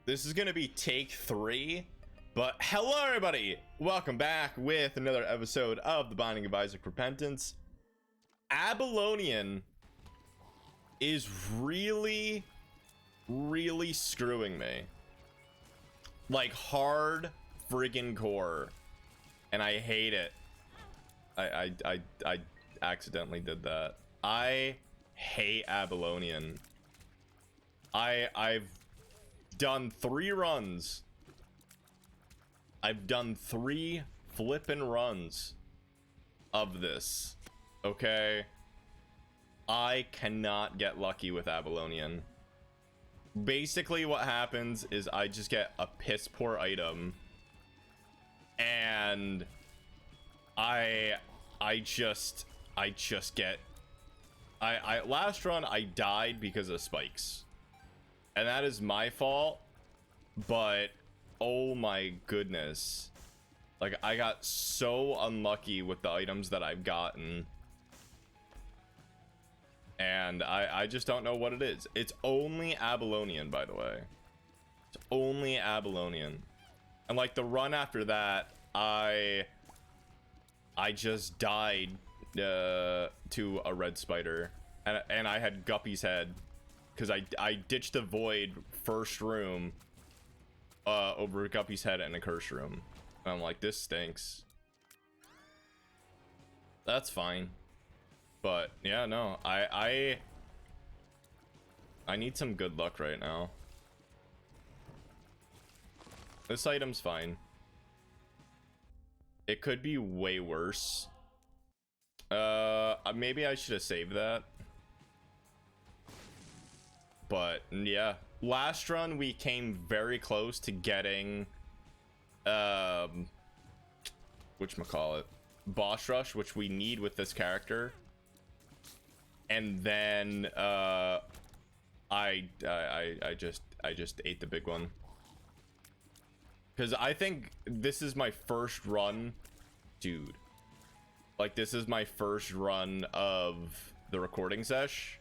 This is gonna be take 3, but hello everybody, welcome back with another episode of the Binding of Isaac Repentance. Abelonian is really screwing me, like hard friggin' core, and I hate it. I accidentally did that. I hate Abelonian. I've done 3 runs. I've done 3 flippin' runs of this. Okay, I cannot get lucky with Abelonian. Basically what happens is I just get a piss poor item, and I just get last run I died because of spikes, and that is my fault, but oh my goodness, like I got so unlucky with the items that I've gotten, and I just don't know what it is. It's only Abelonian, by the way. It's only Abelonian. And like the run after that, I just died to a red spider, and I had Guppy's head because I ditched the void first room over Guppy's head and a curse room. And I'm like, this stinks. That's fine, but yeah, no, I need some good luck right now. This item's fine. It could be way worse. Maybe I should have saved that. But yeah, last run we came very close to getting whatchamacallit, boss rush, which we need with this character. And then I just ate the big one. Because I think this is my first run, dude. Like, this is my first run of the recording sesh,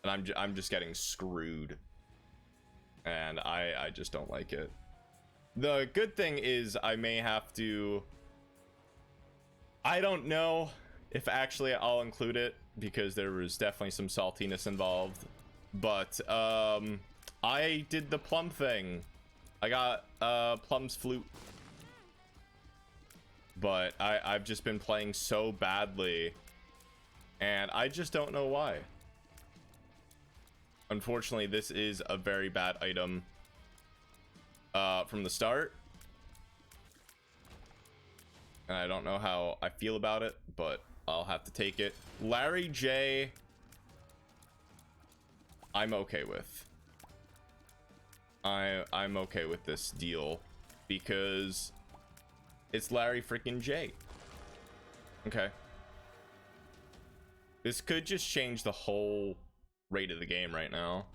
and I'm just getting screwed, and I just don't like it. The good thing is I may have to. I don't know if actually I'll include it because there was definitely some saltiness involved, but I did the plum thing. I got Plum's flute, but I've just been playing so badly, and I just don't know why. Unfortunately, this is a very bad item from the start, and I don't know how I feel about it, but I'll have to take it. Larry J, I'm okay with. I'm okay with this deal because it's Larry freaking J. Okay. This could just change the whole rate of the game right now.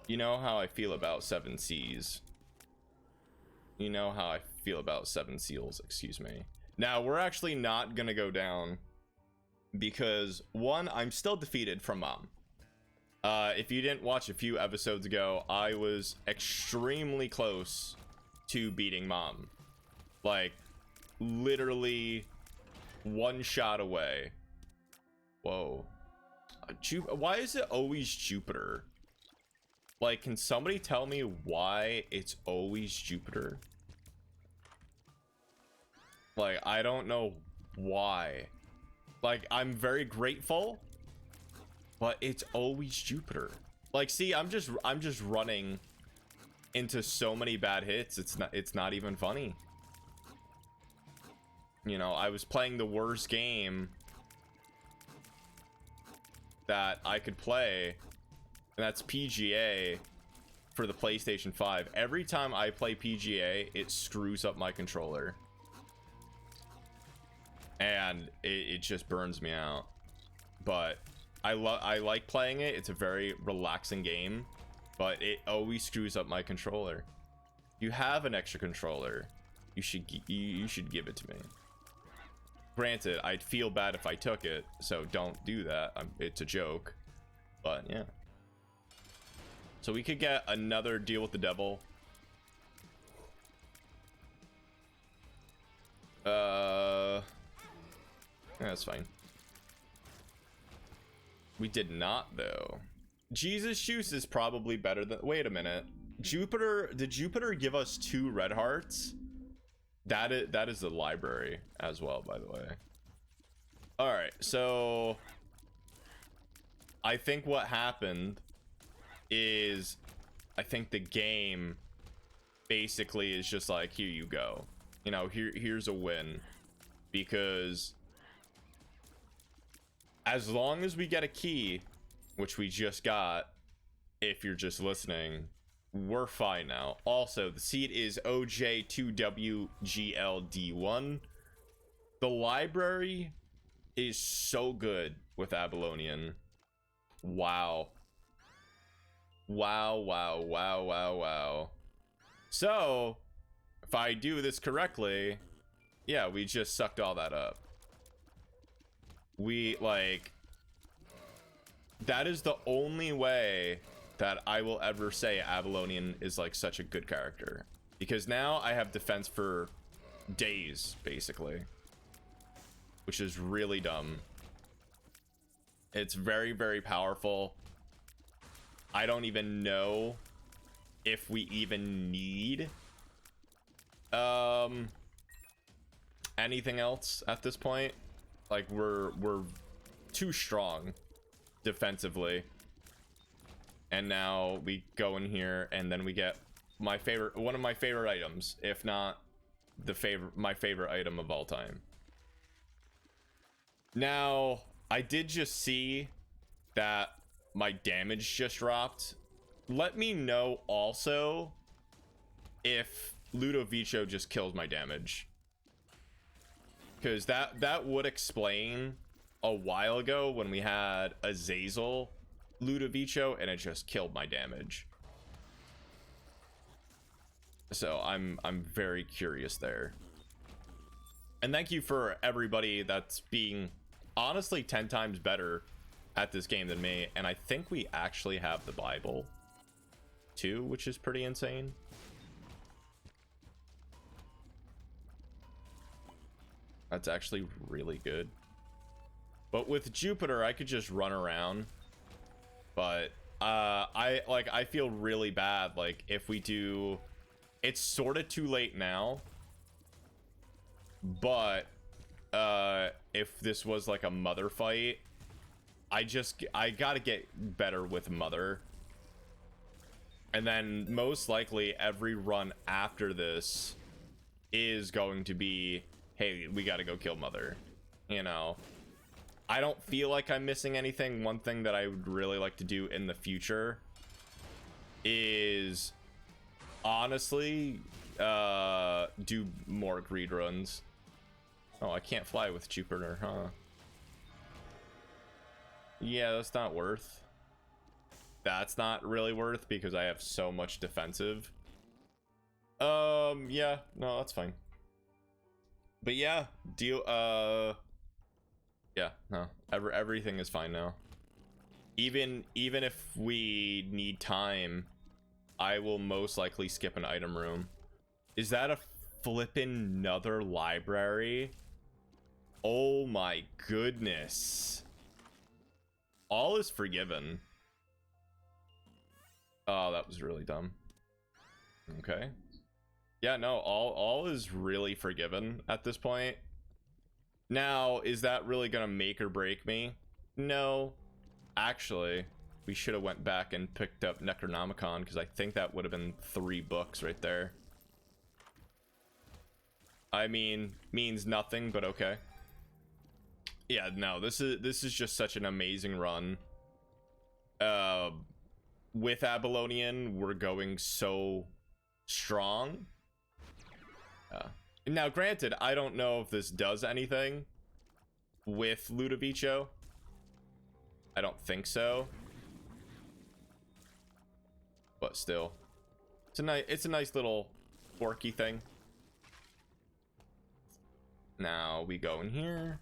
You know how I feel about 7 C's. You know how I feel about 7 seals, excuse me. Now, we're actually not gonna go down because, one, I'm still defeated from Mom. If you didn't watch a few episodes ago, I was extremely close to beating Mom. Like, literally 1 shot away. Whoa. Why is it always Jupiter? Like, can somebody tell me why it's always Jupiter? Like, I don't know why. Like, I'm very grateful, but it's always Jupiter. Like, see, I'm just running into so many bad hits. It's not even funny. You know, I was playing the worst game that I could play, and that's PGA for the PlayStation 5. Every time I play PGA, it screws up my controller, and it just burns me out. But I like playing it. It's a very relaxing game, but it always screws up my controller. You have an extra controller, you should give it to me. Granted, I'd feel bad if I took it, so don't do that. It's a joke, but yeah. So we could get another deal with the devil. Yeah, that's fine. We did not, though. Jesus Juice is probably better than... Wait a minute. Jupiter... Did Jupiter give us 2 red hearts? That is the library as well, by the way. Alright, so... I think what happened is... I think the game basically is just like, here you go. You know, here's a win. Because... as long as we get a key, which we just got, if you're just listening, we're fine now. Also, the seed is OJ2WGLD1. The library is so good with Abelonian. Wow. Wow, wow, wow, wow, wow. So, if I do this correctly, yeah, we just sucked all that up. We, like, that is the only way that I will ever say Abelonian is, like, such a good character. Because now I have defense for days, basically. Which is really dumb. It's very, very powerful. I don't even know if we even need anything else at this point. Like, we're too strong defensively. And now we go in here and then we get one of my favorite items, if not my favorite item of all time. Now, I did just see that my damage just dropped. Let me know also if Ludovico just kills my damage. Because that would explain a while ago when we had Azazel Ludovico and it just killed my damage. So I'm very curious there. And thank you for everybody that's being honestly 10 times better at this game than me. And I think we actually have the Bible too, which is pretty insane. That's actually really good. But with Jupiter, I could just run around. But I feel really bad. Like, if we do, it's sort of too late now. But if this was like a Mother fight, I gotta get better with Mother. And then most likely every run after this is going to be, hey, we gotta go kill Mother. You know, I don't feel like I'm missing anything. One thing that I would really like to do in the future is honestly do more greed runs. Oh, I can't fly with Jupiter, huh? Yeah, that's not worth. That's not really worth because I have so much defensive. Yeah, no, that's fine. But yeah, yeah, no, everything is fine now. Even if we need time, I will most likely skip an item room. Is that a flippin' another library? Oh my goodness. All is forgiven. Oh, that was really dumb. Okay. Yeah, no, all is really forgiven at this point. Now, is that really gonna make or break me? No. Actually, we should have went back and picked up Necronomicon, because I think that would have been 3 books right there. I mean, means nothing, but okay. Yeah, no, this is just such an amazing run. With Abelonian, we're going so strong. Now, granted, I don't know if this does anything with Ludovico. I don't think so. But still, it's a nice little quirky thing. Now we go in here.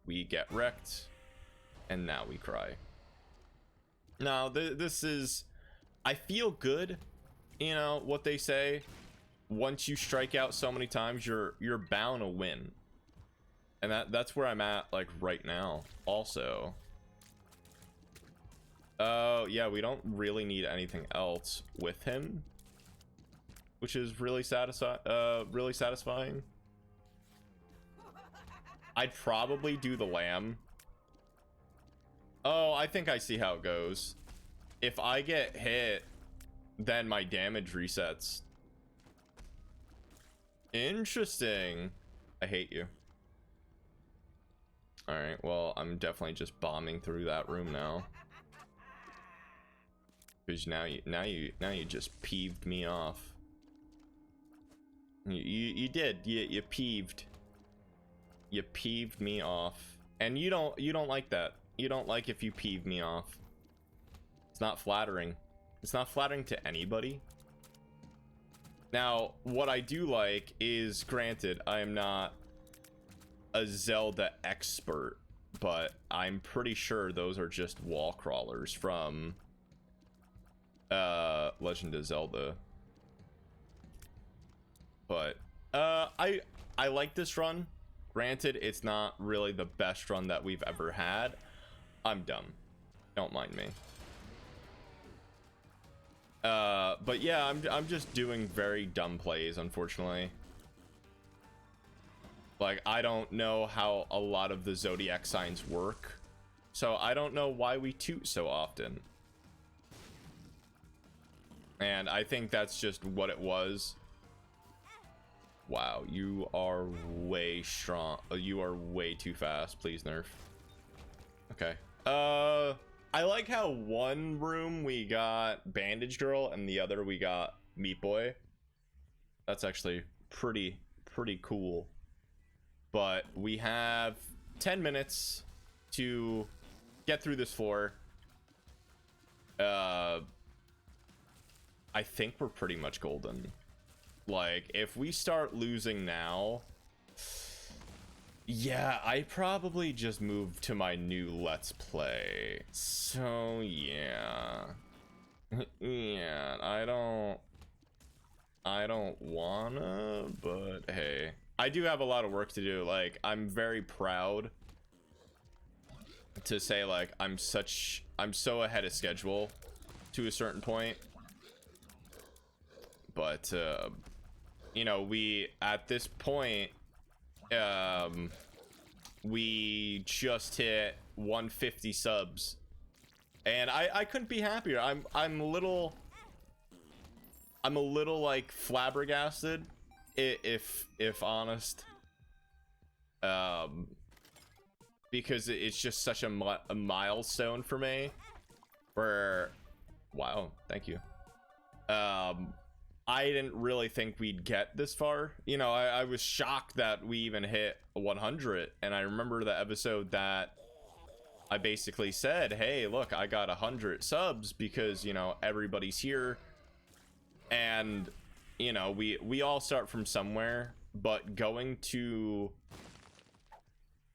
We get wrecked. And now we cry. No, this is... I feel good. You know, what they say. Once you strike out so many times, you're bound to win. And that's where I'm at, like, right now. Also. Oh, yeah, we don't really need anything else with him. Which is really satisfying. I'd probably do the lamb. Oh, I think I see how it goes. If I get hit, then my damage resets. Interesting. I hate you. Alright, well, I'm definitely just bombing through that room now. Because now you just peeved me off. You did. You peeved. You peeved me off. And you don't like that. You don't like if you peeve me off. It's not flattering. It's not flattering to anybody. Now, what I do like is, granted, I am not a Zelda expert, but I'm pretty sure those are just wall crawlers from Legend of Zelda. But I like this run. Granted, it's not really the best run that we've ever had. I'm dumb. Don't mind me. But yeah, I'm just doing very dumb plays, unfortunately. Like, I don't know how a lot of the zodiac signs work, so I don't know why we toot so often. And I think that's just what it was. Wow, you are way strong. You are way too fast. Please nerf. Okay. I like how one room we got Bandage Girl and the other we got Meat Boy. That's actually pretty cool. But we have 10 minutes to get through this floor. I think we're pretty much golden. Like, if we start losing now, yeah, I probably just moved to my new Let's Play. So yeah. Yeah, I don't wanna, but hey, I do have a lot of work to do. Like, I'm very proud to say, like, I'm so ahead of schedule to a certain point. But you know, we at this point we just hit 150 subs, and I couldn't be happier. I'm a little like flabbergasted, if honest, because it's just such a milestone for me. Where, wow, thank you. I didn't really think we'd get this far. You know, I was shocked that we even hit 100. And I remember the episode that I basically said, hey, look, I got 100 subs because, you know, everybody's here. And, you know, we all start from somewhere. But going to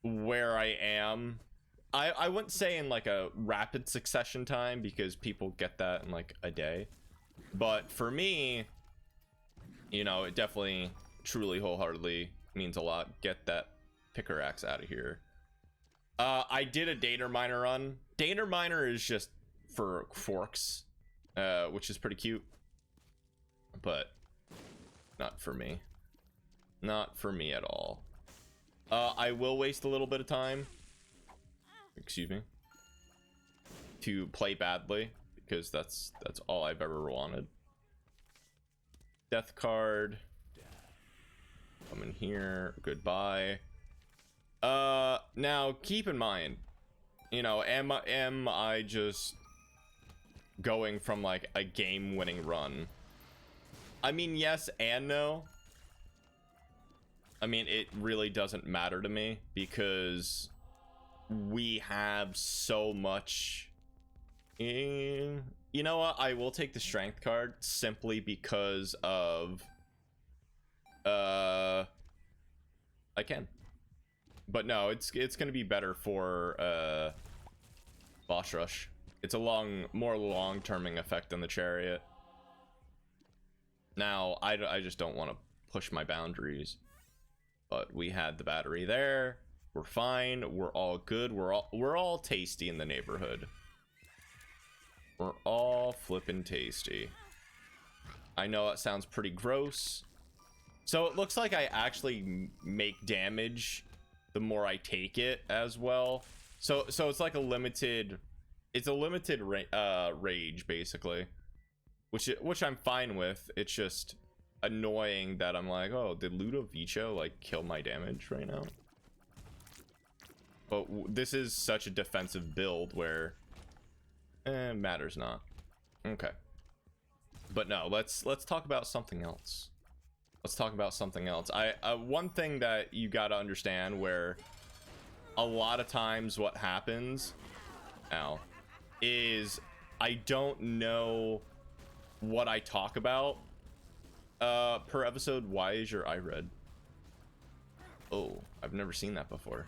where I am, I wouldn't say in like a rapid succession time, because people get that in like a day. But for me, you know, it definitely, truly, wholeheartedly means a lot. Get that picker axe out of here. I did a Dater Miner run. Dater Miner is just for forks, which is pretty cute, but not for me. Not for me at all. I will waste a little bit of time, excuse me, to play badly, because that's all I've ever wanted. Death card. Come in here. Goodbye. Now keep in mind, you know, am I just going from like a game-winning run? I mean, yes and no. I mean, it really doesn't matter to me, because we have so much. You know what? I will take the strength card simply because of I can. But no, it's gonna be better for boss rush. It's a more long-terming effect than the chariot. Now, I just don't want to push my boundaries. But we had the battery there. We're fine. We're all good. We're all tasty in the neighborhood. We're all flippin' tasty. I know that sounds pretty gross. So it looks like I actually make damage the more I take it as well. So it's like a limited, it's a limited rage basically, which I'm fine with. It's just annoying that I'm like, oh, did Ludovico like kill my damage right now? But this is such a defensive build where matters not. Okay. But no, let's talk about something else. Let's talk about something else. One thing that you got to understand, where a lot of times what happens now is I don't know what I talk about per episode. Why is your eye red? Oh, I've never seen that before.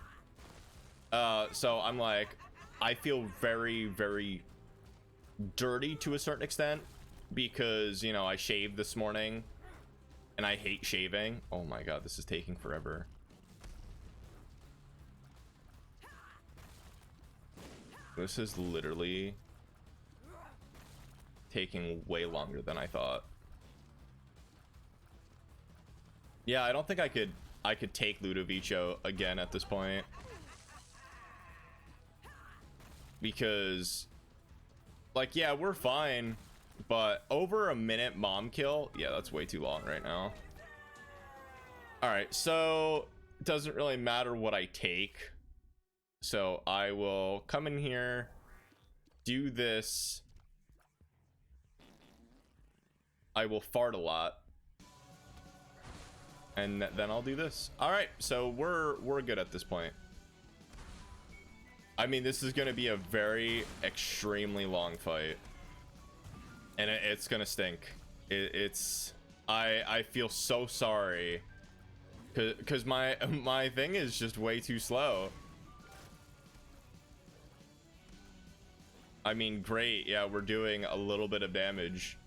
So I'm like, I feel very, very dirty to a certain extent because, you know, I shaved this morning and I hate shaving. Oh my god, this is taking forever. This is literally taking way longer than I thought. Yeah, I don't think I could take Ludovico again at this point. Because, like, yeah, we're fine, but over a minute mom kill, yeah, that's way too long right now. All right, so it doesn't really matter what I take. So I will come in here, do this. I will fart a lot. And then I'll do this. All right, so we're good at this point. I mean, this is going to be a very extremely long fight. And it's going to stink. I feel so sorry. Cuz my thing is just way too slow. I mean, great. Yeah, we're doing a little bit of damage.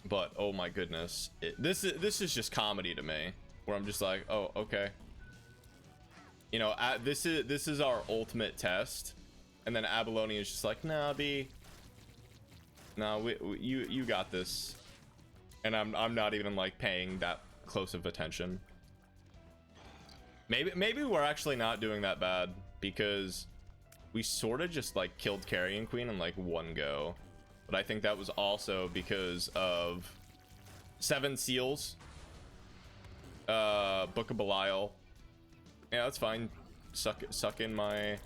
But oh my goodness. This is just comedy to me, where I'm just like, "Oh, okay." You know, this is our ultimate test, and then Abalone is just like, "Nah, B. Nah, you got this," and I'm not even like paying that close of attention. Maybe we're actually not doing that bad because we sort of just like killed Carrion Queen in like one go, but I think that was also because of 7 seals, Book of Belial. Yeah, that's fine. Suck in my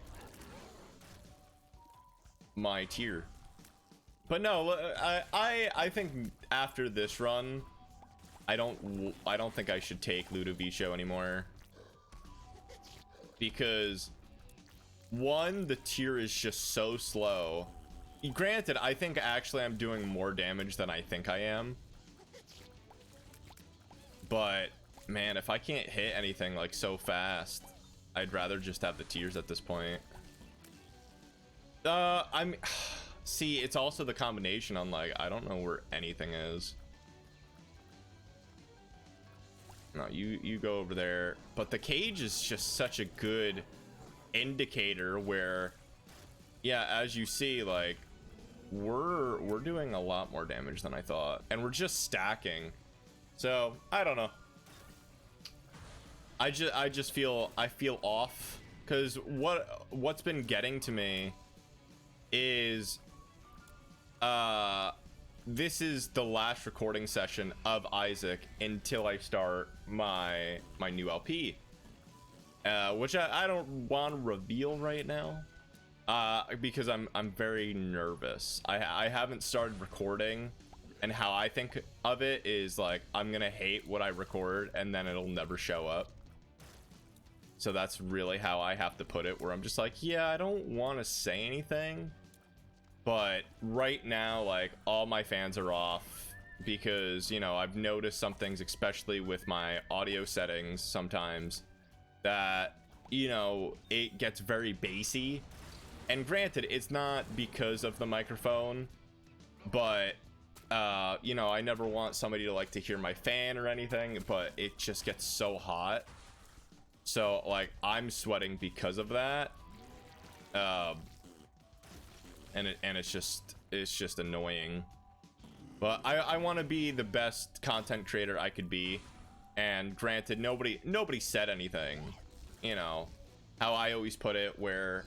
tier. But no, I think after this run, I don't think I should take Ludovico anymore, because one, the tier is just so slow. Granted, I think actually I'm doing more damage than I think I am, but man, if I can't hit anything like so fast, I'd rather just have the tiers at this point. See, it's also the combination on like, I don't know where anything is. No, you go over there, but the cage is just such a good indicator where, yeah, as you see, like we're doing a lot more damage than I thought, and we're just stacking. So I don't know. I just feel off, because what's been getting to me is this is the last recording session of Isaac until I start my new LP, which I don't want to reveal right now, because I'm very nervous. I haven't started recording, and how I think of it is like I'm gonna hate what I record and then it'll never show up. So that's really how I have to put it, where I'm just like, yeah, I don't want to say anything, but right now, like, all my fans are off because, you know, I've noticed some things, especially with my audio settings sometimes, that, you know, it gets very bassy. And granted, it's not because of the microphone, but you know, I never want somebody to like to hear my fan or anything, but it just gets so hot. So like I'm sweating because of that. And it's just annoying. But I want to be the best content creator I could be. And granted, nobody said anything, you know, how I always put it, where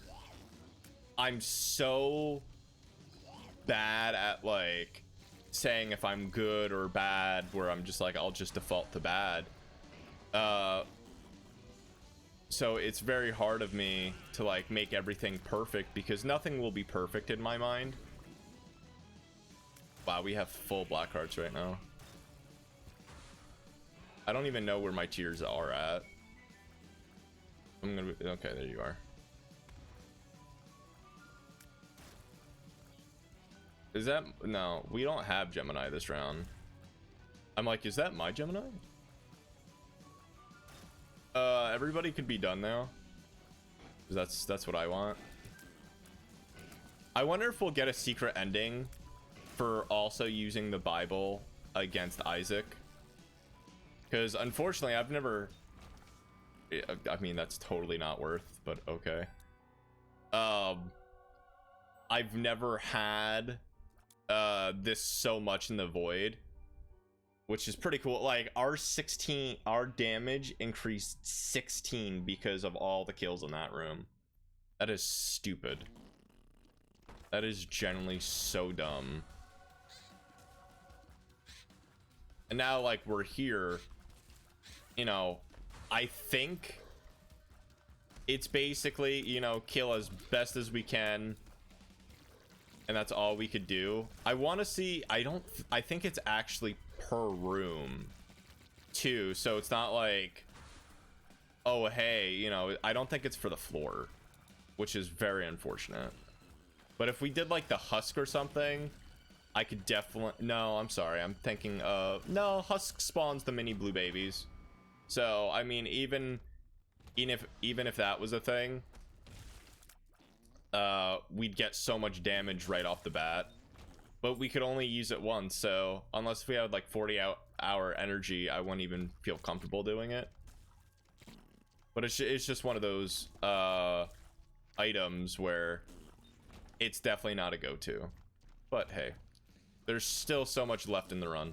I'm so bad at like saying if I'm good or bad, where I'm just like, I'll just default to bad. So it's very hard of me to like make everything perfect, because nothing will be perfect in my mind. Wow, we have full black hearts right now. I don't even know where my tiers are at. I'm gonna be, okay, there you are. Is that, no, we don't have Gemini this round. I'm like, is that my Gemini? Everybody could be done now. That's what I want. I wonder if we'll get a secret ending for also using the Bible against Isaac. Because unfortunately, I've never... I mean, that's totally not worth, but okay. I've never had this so much in the void, which is pretty cool. Like our damage increased 16 because of all the kills in that room. That is stupid. That is generally so dumb. And now like we're here, you know, I think it's basically, you know, kill as best as we can, and that's all we could do. I want to see, I think it's actually per room too, so it's not like, oh hey, you know, I don't think it's for the floor, which is very unfortunate. But if we did like the husk or something, I could definitely... No, I'm sorry, I'm thinking of... No, husk spawns the mini blue babies. So I mean, even if that was a thing, we'd get so much damage right off the bat. But we could only use it once, so unless we had like 40-hour energy, I wouldn't even feel comfortable doing it. But it's just one of those items where it's definitely not a go-to. But hey, there's still so much left in the run.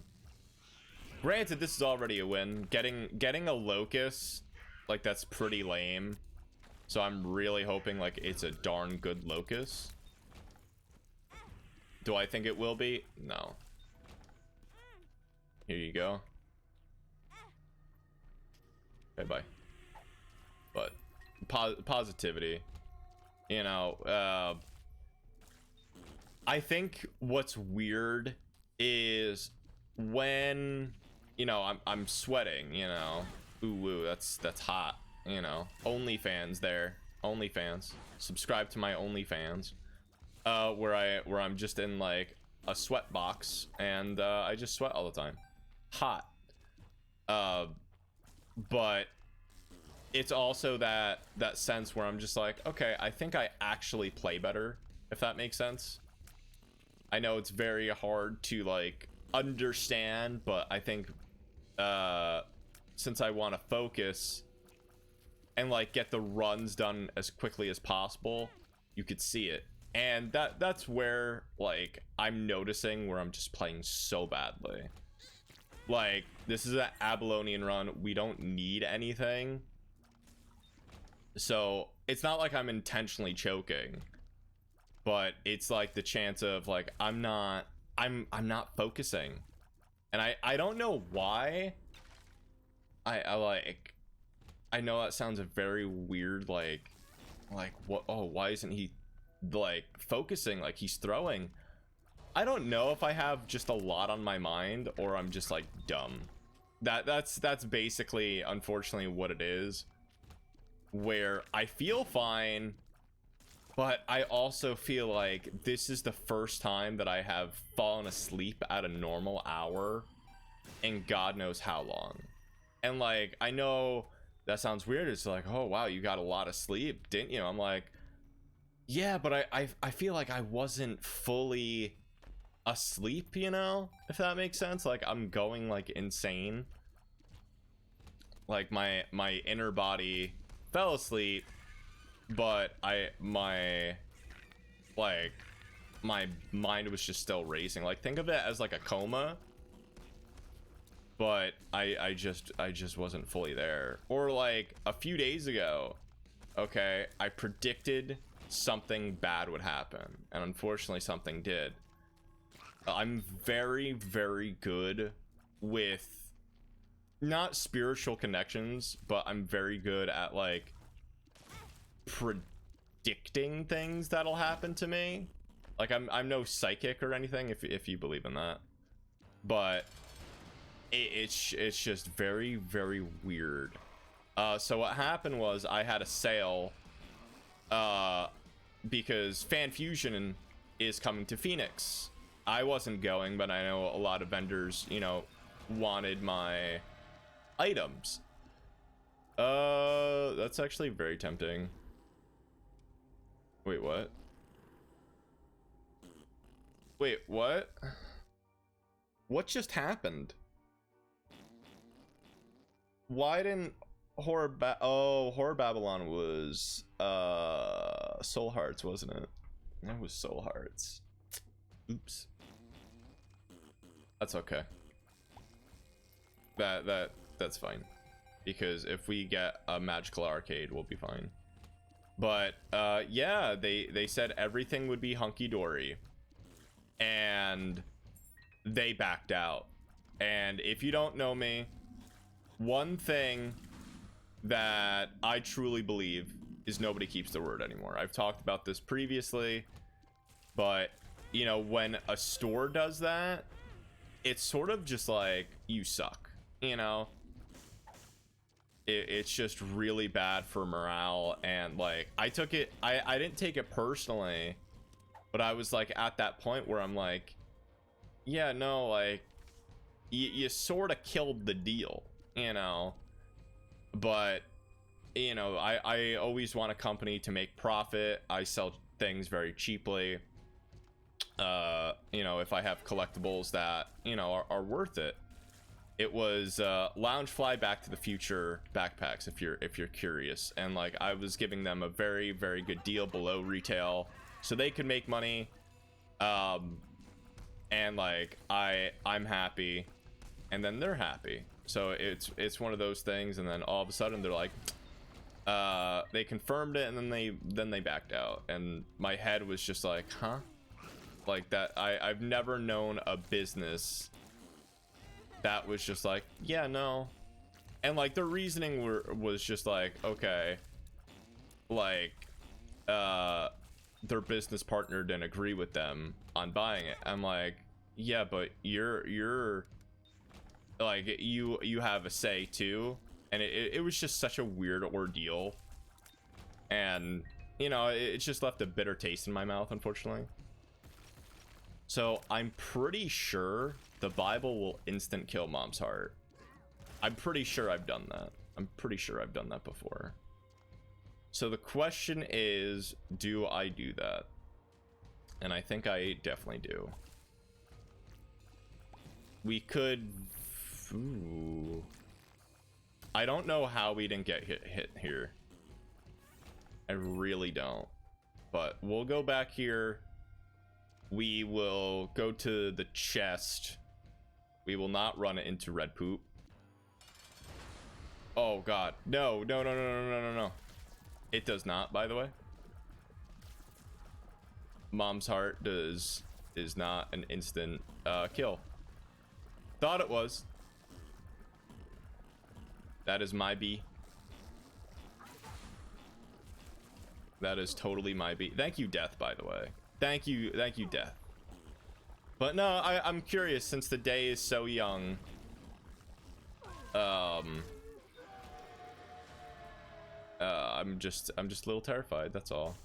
Granted, this is already a win. Getting a locust, like, that's pretty lame. So I'm really hoping like it's a darn good locust. Do I think it will be? No. Here you go. Okay, bye. But positivity, you know. I think what's weird is when, you know, I'm sweating, you know. Ooh, woo, that's hot, you know. OnlyFans there. OnlyFans. Subscribe to my OnlyFans. Where I'm just in like a sweat box, and I just sweat all the time. Hot. But it's also that sense where I'm just like, okay, I think I actually play better, if that makes sense. I know it's very hard to like understand, but I think since I want to focus and like get the runs done as quickly as possible, you could see it. And that's where like I'm noticing where I'm just playing so badly. Like, this is an Abalonian run, we don't need anything, so it's not like I'm intentionally choking, but it's like the chance of like I'm not focusing, and I don't know why. I know that sounds very weird, like what, oh, why isn't he like focusing, like he's throwing? I don't know if I have just a lot on my mind or I'm just like dumb. That's basically unfortunately what it is, where I feel fine, but I also feel like this is the first time that I have fallen asleep at a normal hour in God knows how long. And like, I know that sounds weird. It's like, oh wow, you got a lot of sleep, didn't you? I'm like, yeah, but I feel like I wasn't fully asleep, you know, if that makes sense. Like, I'm going like insane. Like my inner body fell asleep, but my mind was just still racing. Like, think of it as like a coma, but I just wasn't fully there. Or like a few days ago, okay, I predicted something bad would happen, and unfortunately something did. I'm very, very good with not spiritual connections, but I'm very good at like predicting things that'll happen to me. Like, I'm no psychic or anything, if you believe in that, but it's just very, very weird. So what happened was I had a sale because Fan Fusion is coming to Phoenix. I wasn't going, but I know a lot of vendors, you know, wanted my items. That's actually very tempting. Wait, what? Wait, what? What just happened? Why didn't Horror Babylon was Soul Hearts, wasn't it? That was Soul Hearts. Oops. That's okay. That's fine, because if we get a magical arcade, we'll be fine. But yeah, they said everything would be hunky-dory, and they backed out. And if you don't know me, one thing that I truly believe is nobody keeps their word anymore. I've talked about this previously, but you know, when a store does that, it's sort of just like, you suck, you know. It's just really bad for morale. And like, I didn't take it personally, but I was like at that point where I'm like, yeah, no, like you sort of killed the deal, you know. But you know, I always want a company to make profit. I sell things very cheaply. You know, if I have collectibles that, you know, are worth it. It was Loungefly Back to the Future backpacks, if you're curious, and like I was giving them a very, very good deal below retail so they could make money. And like I'm happy, and then they're happy. So it's one of those things, and then all of a sudden they're like, they confirmed it, and then they backed out, and my head was just like, huh? Like that. I've never known a business that was just like, yeah, no. And like the reasoning was just like, okay, like their business partner didn't agree with them on buying it. I'm like, yeah, but you're like, you have a say too. And it was just such a weird ordeal, and you know, it just left a bitter taste in my mouth, unfortunately. So I'm pretty sure the Bible will instant kill Mom's heart. I'm pretty sure I've done that. I'm pretty sure I've done that before. So the question is, do I do that? And I think I definitely do. We could... Ooh. I don't know how we didn't get hit here. I really don't. But we'll go back here. We will go to the chest. We will not run it into red poop. Oh god. No, no, no, no, no, no, no, no. It does not, by the way. Mom's heart is not an instant kill. Thought it was. That is my B. That is totally my B. Thank you, Death, by the way. Thank you, Death. But no, I'm curious, since the day is so young. I'm just a little terrified, that's all.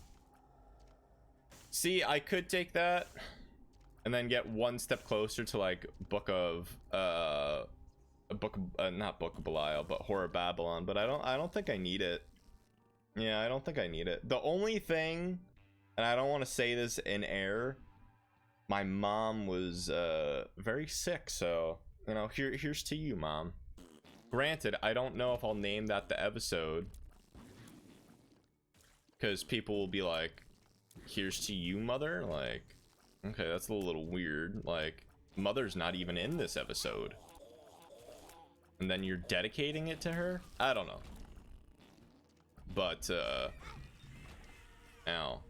See, I could take that and then get one step closer to like Book of a book of, not Book of Belial, but Horror Babylon, but I don't think I need it. Yeah, I don't think I need it. The only thing, and I don't want to say this in air, my mom was very sick, so you know, here's to you, Mom. Granted, I don't know if I'll name that the episode, because people will be like, here's to you, Mother. Like, okay, that's a little weird. Like, Mother's not even in this episode, and then you're dedicating it to her. I don't know, but ow.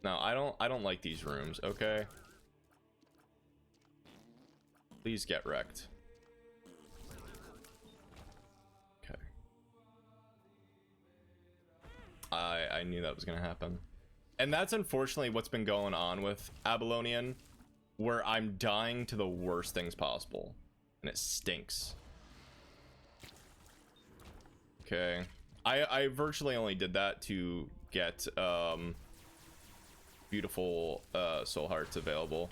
No, I don't like these rooms. Okay, please get wrecked. Okay, I knew that was gonna happen, and that's unfortunately what's been going on with Abalonian, where I'm dying to the worst things possible, and it stinks. Okay, I virtually only did that to get beautiful soul hearts available.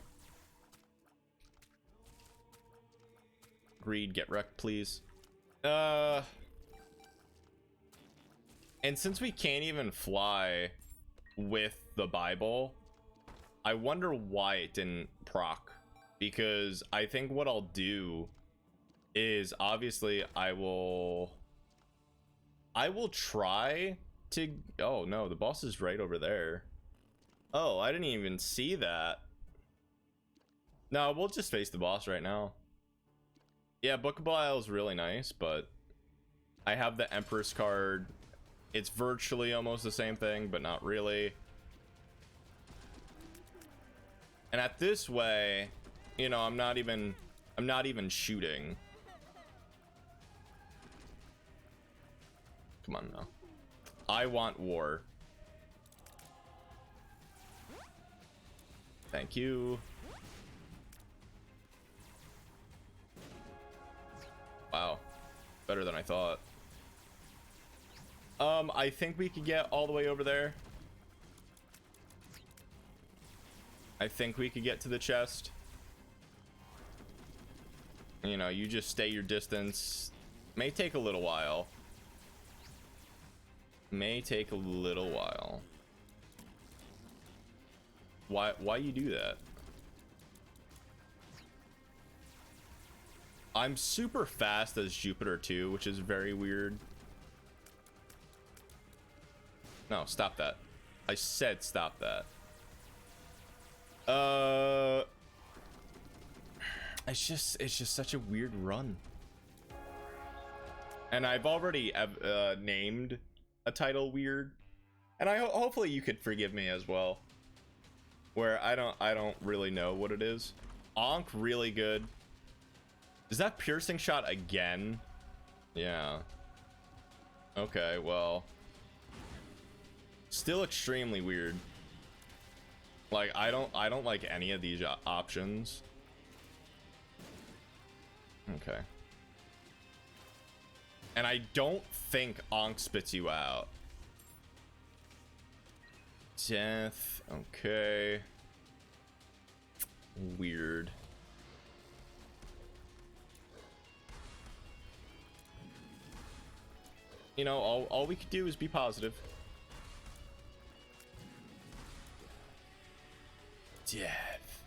Greed, get wrecked, please. And since we can't even fly with the Bible, I wonder why it didn't proc, because I think what I'll do is, obviously I will try to, oh no, the boss is right over there. Oh, I didn't even see that. No, we'll just face the boss right now. Yeah, Book of Belial is really nice, but I have the Empress card. It's virtually almost the same thing, but not really. And at this way, you know, I'm not even shooting. Come on now. I want war. Thank you. Wow. Better than I thought. I think we could get all the way over there. I think we could get to the chest. You know, you just stay your distance. May take a little while. May take a little while. Why you do that? I'm super fast as Jupiter too, which is very weird. No, stop that. I said stop that. It's just such a weird run. And I've already named a title weird, and hopefully you could forgive me as well, where I don't really know what it is. Ankh, really good. Is that piercing shot again? Yeah. Okay, well, still extremely weird. Like, I don't like any of these options. Okay. And I don't think Ankh spits you out. Death. Okay. Weird. You know, all we could do is be positive. Death.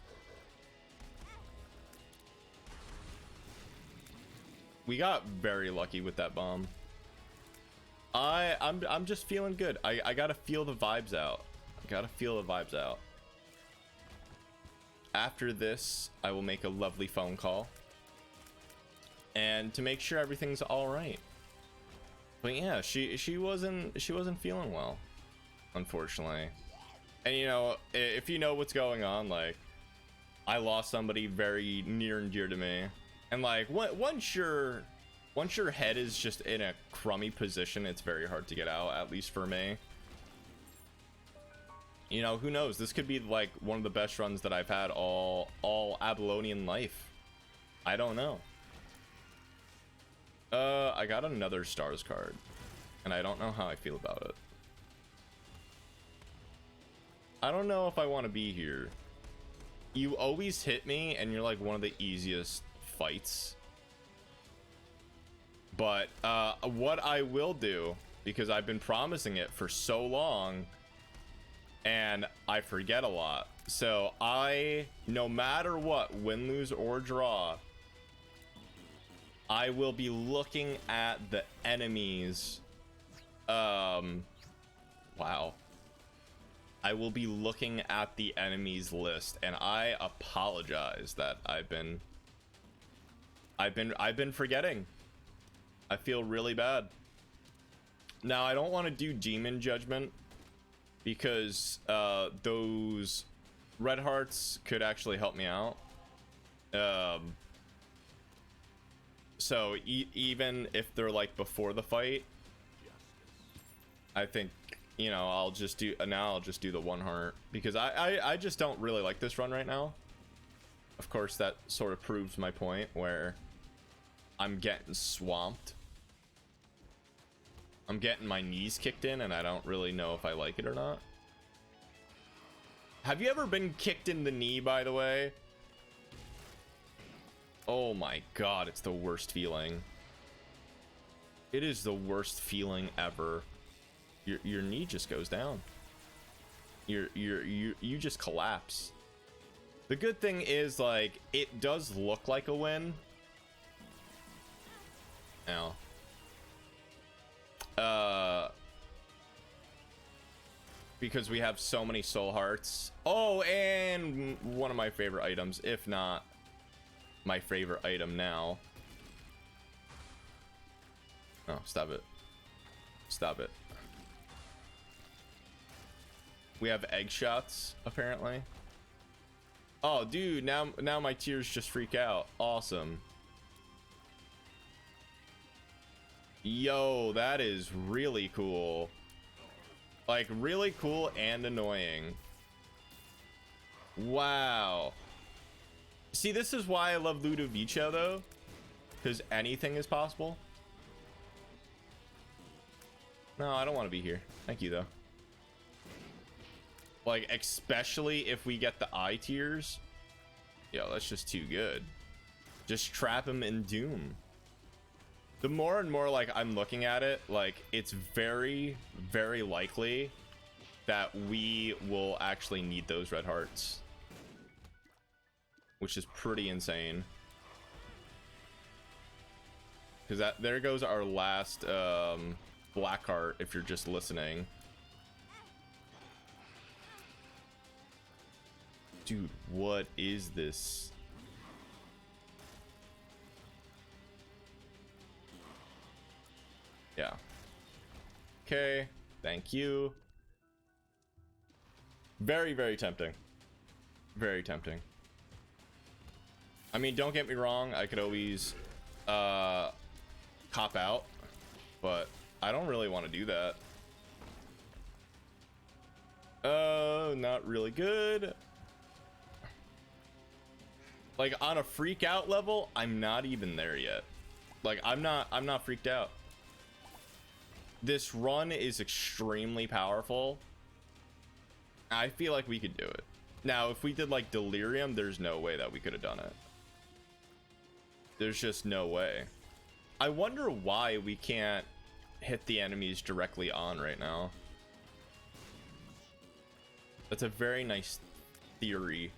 We got very lucky with that bomb. I'm just feeling good. I gotta feel the vibes out. I gotta feel the vibes out. After this, I will make a lovely phone call, and to make sure everything's all right. But yeah, she wasn't feeling well, unfortunately. And you know, if you know what's going on, like, I lost somebody very near and dear to me, and like once your head is just in a crummy position, it's very hard to get out, at least for me. You know, who knows, this could be like one of the best runs that I've had all Abalonian life. I don't know. I got another stars card, and I don't know how I feel about it. I don't know if I want to be here. You always hit me, and you're like one of the easiest fights. But what I will do, because I've been promising it for so long, and I forget a lot. So no matter what, win, lose, or draw, I will be looking at the enemies. Wow. I will be looking at the enemies list, and I apologize that I've been forgetting. I feel really bad. Now, I don't want to do Demon Judgment because those red hearts could actually help me out. So even if they're like before the fight, I think, you know, I'll just do the one heart, because I just don't really like this run right now. Of course, that sort of proves my point where I'm getting swamped. I'm getting my knees kicked in, and I don't really know if I like it or not. Have you ever been kicked in the knee, by the way? Oh my god, it's the worst feeling. It is the worst feeling ever. Your knee just goes down. You just collapse. The good thing is, like, it does look like a win. Now, because we have so many soul hearts. Oh, and one of my favorite items, if not my favorite item now. Oh, stop it. Stop it. We have egg shots, apparently. Oh, dude, now my tears just freak out. Awesome. Yo, that is really cool. Like, really cool and annoying. Wow. See, this is why I love Ludovico, though. Because anything is possible. No, I don't want to be here. Thank you, though. Like, especially if we get the eye tears. Yo, that's just too good. Just trap him in Doom. The more and more, like, I'm looking at it, like, it's very, very likely that we will actually need those red hearts. Which is pretty insane. Because there goes our last black heart, if you're just listening. Dude, what is this? Yeah. Okay, thank you. Very, very tempting. Very tempting. I mean, don't get me wrong, I could always cop out, but I don't really want to do that. Not really good. Like, on a freak out level, I'm not even there yet. Like, I'm not freaked out. This run is extremely powerful. I feel like we could do it. Now, if we did like Delirium, there's no way that we could have done it. There's just no way. I wonder why we can't hit the enemies directly on right now. That's a very nice theory.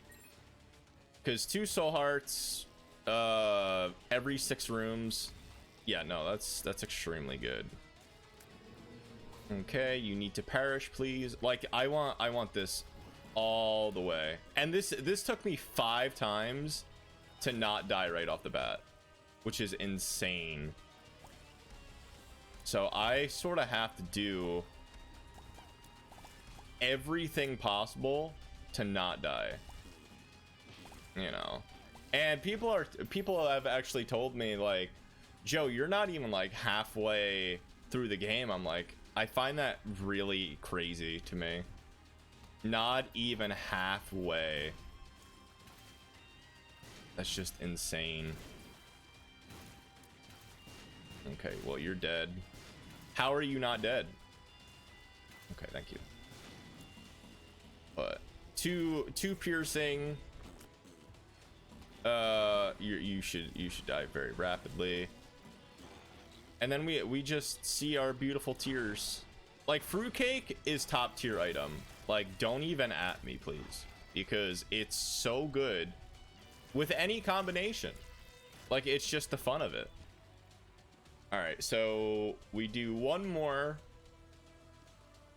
Because 2 soul hearts, every 6 rooms. Yeah, no, that's extremely good. Okay, you need to perish, please. Like, I want this all the way. And this took me 5 times to not die right off the bat, which is insane. So I sort of have to do everything possible to not die. You know. And people have actually told me, like, Joe, you're not even like halfway through the game. I'm like, I find that really crazy to me. Not even halfway. That's just insane. Okay, well, you're dead. How are you not dead? Okay, thank you. But two piercing, You should die very rapidly. And then we just see our beautiful tiers. Like, fruitcake is top tier item. Like, don't even at me, please, because it's so good with any combination. Like, it's just the fun of it. All right, so we do one more.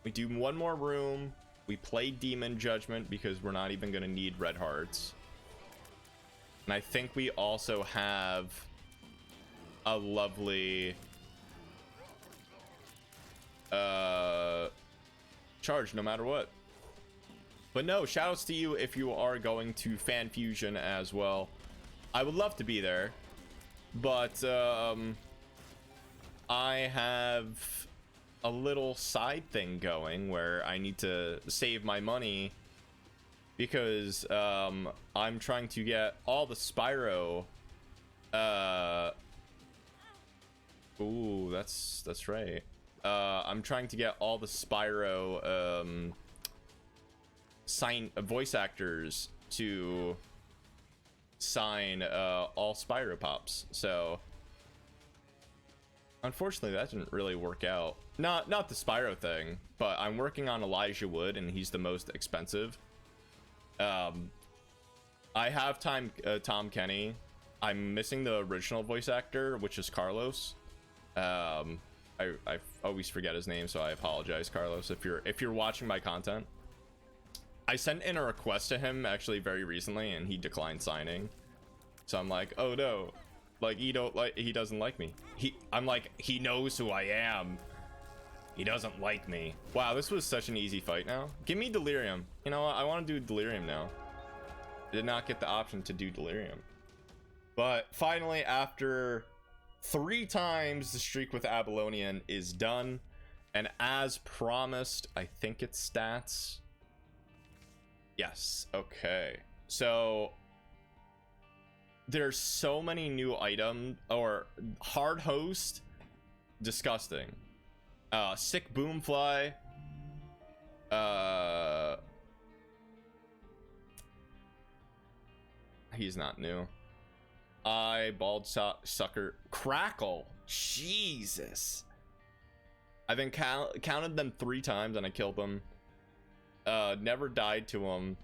We do one more room. We play Demon Judgment because we're not even gonna need red hearts. And I think we also have a lovely charge no matter what. But no, shoutouts to you if you are going to Fan Fusion as well. I would love to be there, but I have a little side thing going where I need to save my money because I'm trying to get all the Spyro. Ooh, that's right. I'm trying to get all the Spyro voice actors to sign all Spyro pops. So unfortunately that didn't really work out. Not the Spyro thing, but I'm working on Elijah Wood and he's the most expensive. I have Tom Kenny. I'm missing the original voice actor, which is Carlos. I always forget his name, so I apologize, Carlos, if you're watching my content. I sent in a request to him actually very recently and he declined signing. So I'm like, oh no, like he doesn't like me. I'm like, he knows who I am. He doesn't like me. Wow, this was such an easy fight now. Give me Delirium. You know what? I want to do Delirium now. I did not get the option to do Delirium. But finally, after 3 times, the streak with Abelonian is done. And as promised, I think it's stats. Yes, okay. So there's so many new items, or hard host, disgusting. Sick Boomfly. He's not new. Bald Sucker. Crackle. Jesus. I've been counted them 3 times and I killed them. Never died to him.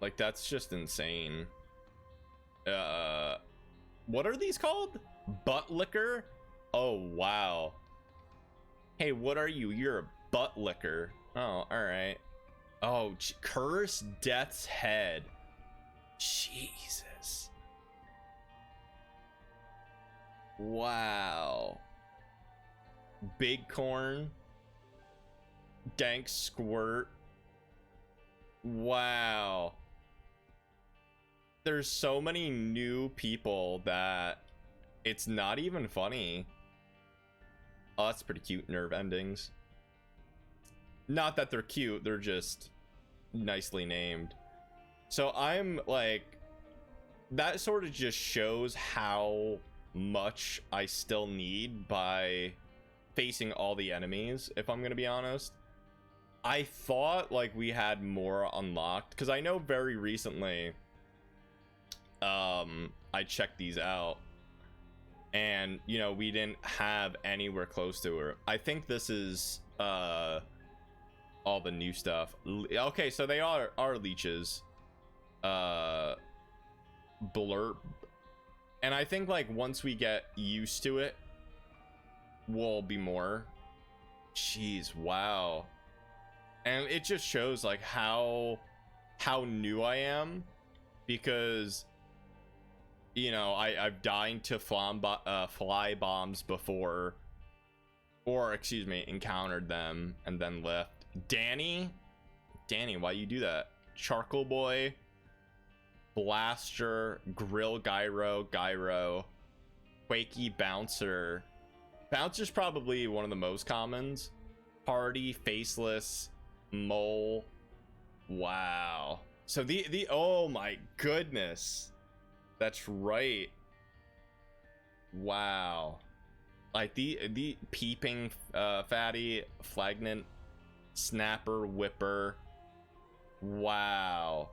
Like, that's just insane. What are these called? Butt licker? Oh, wow. Hey, what are you? You're a butt licker. Oh, alright. Oh, Curse Death's Head. Jesus. Wow. Big Corn. Dank Squirt. Wow. There's so many new people that it's not even funny. Oh, that's pretty cute. Nerve endings. Not that they're cute, they're just nicely named. So I'm like, that sort of just shows how much I still need by facing all the enemies, if I'm gonna be honest. I thought like we had more unlocked, because I know very recently I checked these out and, you know, we didn't have anywhere close to her. I think this is all the new stuff. Okay, so they are leeches. Blurp. And I think like once we get used to it, we'll be more. Jeez, wow. And it just shows like how new I am, because, you know, I've died to fly bombs before, or excuse me, encountered them and then left. Danny, why you do that? Charcoal Boy, Blaster, Grill Gyro, Quakey Bouncer. Bouncer's probably one of the most commons. Party, Faceless, Mole. Wow. So the oh my goodness. That's right. Wow. Like the Peeping Fatty, Flagnant, Snapper, Whipper. Wow.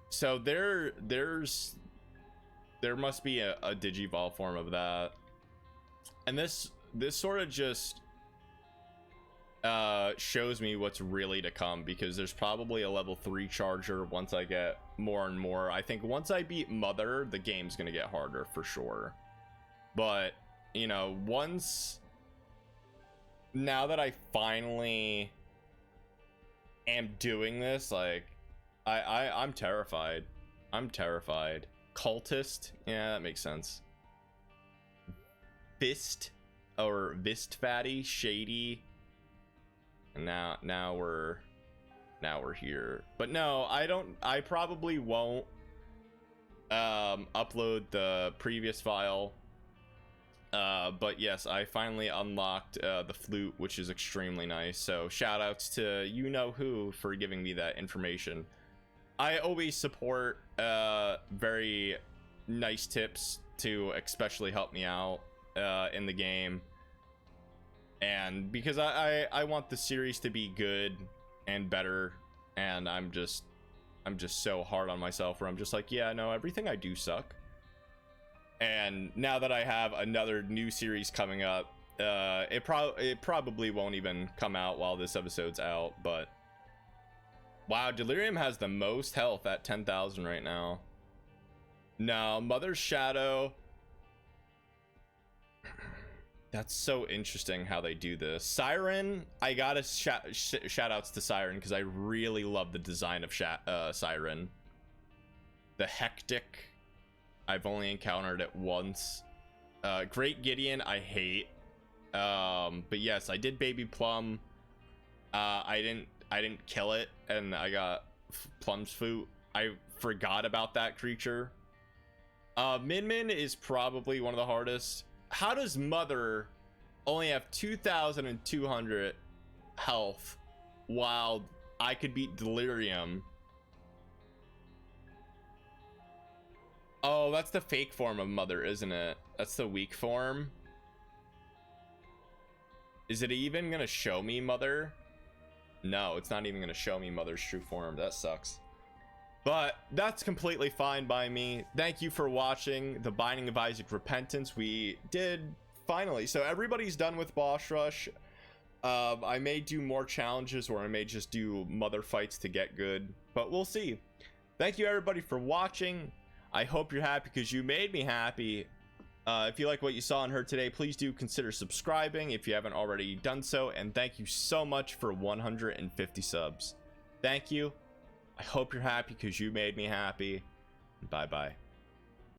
So there must be a Digivolve form of that, and this sort of just shows me what's really to come, because there's probably a level 3 charger once I get more and more. I think once I beat Mother, the game's gonna get harder for sure, but you know, now that I finally am doing this, like I'm terrified. Cultist, yeah, that makes sense. Fist fatty, shady. And now we're here. But no, I probably won't upload the previous file. But yes, I finally unlocked the flute, which is extremely nice. So shout outs to you know who for giving me that information. I always support very nice tips to especially help me out in the game, and because I want the series to be good and better, and I'm just so hard on myself where I'm just like, yeah, no, everything I do suck. And now that I have another new series coming up, it probably won't even come out while this episode's out, but wow, Delirium has the most health at 10,000 right now. No, Mother's Shadow. That's so interesting how they do this. Siren, I gotta shout outs to Siren, because I really love the design of Siren. The Hectic, I've only encountered it once. Great Gideon, I hate. But yes, I did Baby Plum. I didn't kill it, and I got Plum's Foot. I forgot about that creature. Min Min is probably one of the hardest. How does Mother only have 2,200 health while I could beat Delirium? Oh, that's the fake form of Mother, isn't it? That's the weak form. Is it even gonna show me Mother? No, it's not even gonna show me Mother's true form. That sucks. But that's completely fine by me. Thank you for watching The Binding of Isaac Repentance. We did finally. So everybody's done with boss rush. I may do more challenges, or I may just do Mother fights to get good, but we'll see. Thank you everybody for watching. I hope you're happy because you made me happy. If you like what you saw and heard today, please do consider subscribing if you haven't already done so. And thank you so much for 150 subs. Thank you. I hope you're happy because you made me happy. Bye bye.